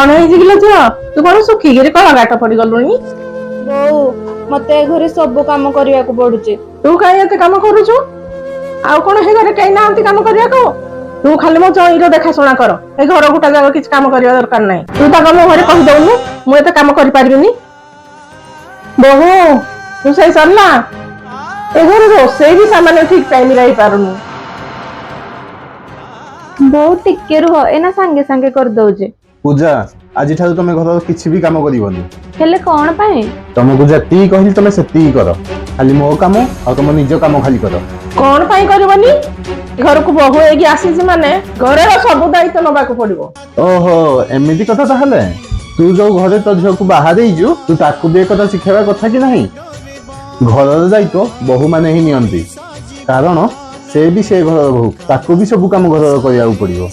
कौन है झील तू कौन सुखिकी कला गाट पड़ गलुनी बोऊ मते ए घरे सब काम करने को पड़ुचे। तू कहीं एत कम करुचु आउ कौन हे घरे कहीं ना कम करने को तू खाली मो जईर देखाशुना कर ए घर गोटा जगह किसी काम करने दरकार नहीं तू तक मो घरे कहीदौनु मुझे काम करें बहु तू सही सरला ए घर रोसे भी सामान्य ठीक टाइम रही पारुनु बोऊ टिके रुह एना सांगे सांगे कर दउजे। पूजा आज ठारू तुम घर किसी भी काम करबनी हेले कौन पाए तुमको जति कहली तुम से कर खाली मो काम और तुम निज काम खाली कर कौन पाई करबनी घर को बहु होगी आसी माने घर सब दायित्व नबा को पड़ो। ओहो एमती कथा ताहले तू जो घरे तो झील को बाहा देजु तू ताकू भी एक शिखेवा कथा कि नहीं घर दायित्व बहु माने ही नियंती कारण से भी से घर बहु ताकू भी सब काम घर करने पड़ो।